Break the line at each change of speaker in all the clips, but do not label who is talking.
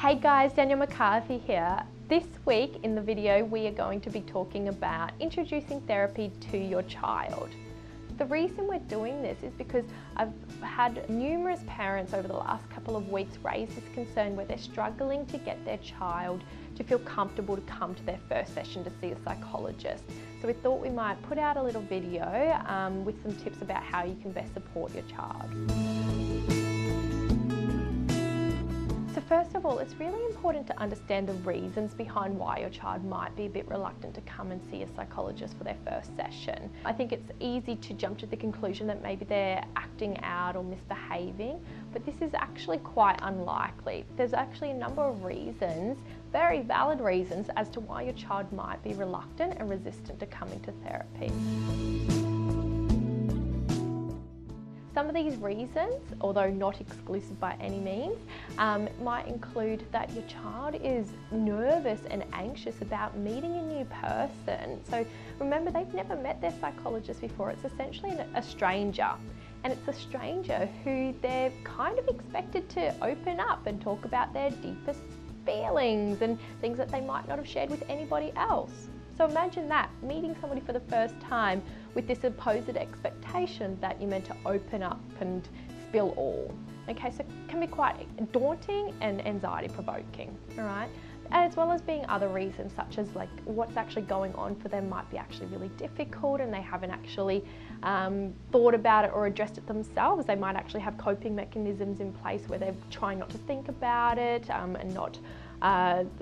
Hey guys, Danielle McCarthy here. This week in the video we are going to be talking about introducing therapy to your child. The reason we're doing this is because I've had numerous parents over the last couple of weeks raise this concern where they're struggling to get their child to feel comfortable to come to their first session to see a psychologist. So we thought we might put out a little video with some tips about how you can best support your child. So first of all, it's really important to understand the reasons behind why your child might be a bit reluctant to come and see a psychologist for their first session. I think it's easy to jump to the conclusion that maybe they're acting out or misbehaving, but this is actually quite unlikely. There's actually a number of reasons, very valid reasons, as to why your child might be reluctant and resistant to coming to therapy. Some of these reasons, although not exclusive by any means, might include that your child is nervous and anxious about meeting a new person. So remember, they've never met their psychologist before. It's essentially a stranger. And it's a stranger who they're kind of expected to open up and talk about their deepest feelings and things that they might not have shared with anybody else. So imagine that, meeting somebody for the first time with this supposed expectation that you're meant to open up and spill all. Okay, so it can be quite daunting and anxiety provoking, all right? As well as being other reasons such as like what's actually going on for them might be actually really difficult and they haven't actually thought about it or addressed it themselves. They might actually have coping mechanisms in place where they're trying not to think about it and not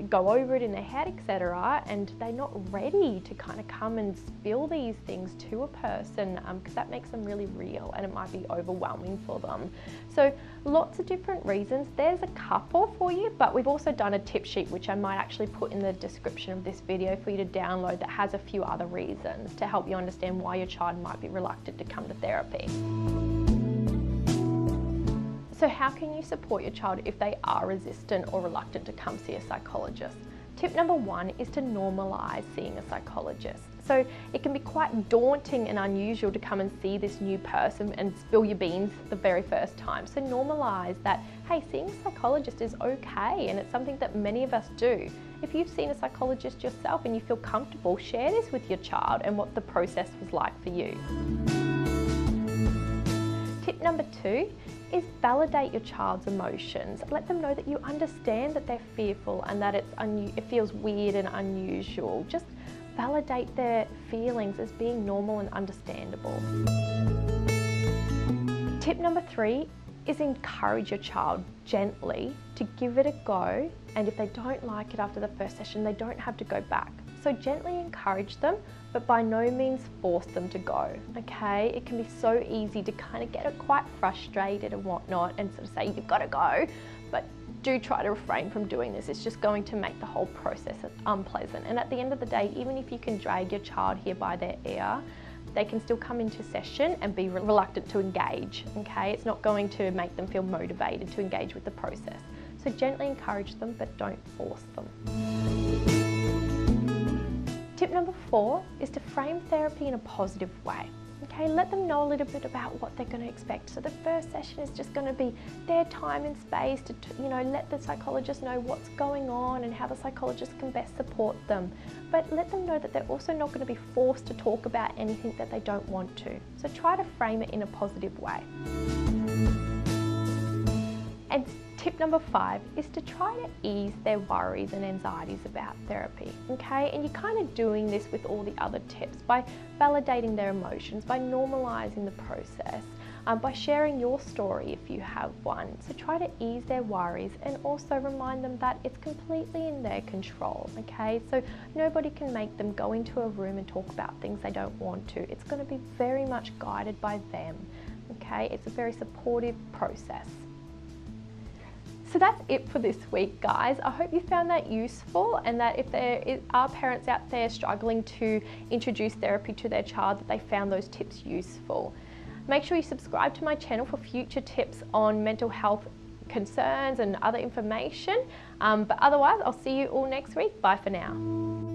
go over it in their head, etc. And they're not ready to kind of come and spill these things to a person because that makes them really real and it might be overwhelming for them. So lots of different reasons. There's a couple for you, but we've also done a tip sheet which I might actually put in the description of this video for you to download that has a few other reasons to help you understand why your child might be reluctant to come to therapy. So how can you support your child if they are resistant or reluctant to come see a psychologist? Tip number one is to normalize seeing a psychologist. So it can be quite daunting and unusual to come and see this new person and spill your beans the very first time. So normalize that, hey, seeing a psychologist is okay and it's something that many of us do. If you've seen a psychologist yourself and you feel comfortable, share this with your child and what the process was like for you. Tip number two is validate your child's emotions. Let them know that you understand that they're fearful and that it feels weird and unusual. Just validate their feelings as being normal and understandable. Tip number three is encourage your child gently to give it a go, and if they don't like it after the first session, they don't have to go back. So gently encourage them, but by no means force them to go, okay? It can be so easy to kind of get quite frustrated and whatnot and sort of say, you've got to go, but do try to refrain from doing this. It's just going to make the whole process unpleasant. And at the end of the day, even if you can drag your child here by their ear, they can still come into session and be reluctant to engage, okay? It's not going to make them feel motivated to engage with the process. So gently encourage them, but don't force them. Tip number four is to frame therapy in a positive way. Okay, let them know a little bit about what they're going to expect. So the first session is just going to be their time and space to, let the psychologist know what's going on and how the psychologist can best support them. But let them know that they're also not going to be forced to talk about anything that they don't want to. So try to frame it in a positive way. And tip number five is to try to ease their worries and anxieties about therapy, okay? And you're kind of doing this with all the other tips by validating their emotions, by normalizing the process, by sharing your story if you have one. So try to ease their worries and also remind them that it's completely in their control, okay? So nobody can make them go into a room and talk about things they don't want to. It's going to be very much guided by them, okay? It's a very supportive process. So that's it for this week, guys. I hope you found that useful and that if there are parents out there struggling to introduce therapy to their child, that they found those tips useful. Make sure you subscribe to my channel for future tips on mental health concerns and other information. But otherwise, I'll see you all next week. Bye for now.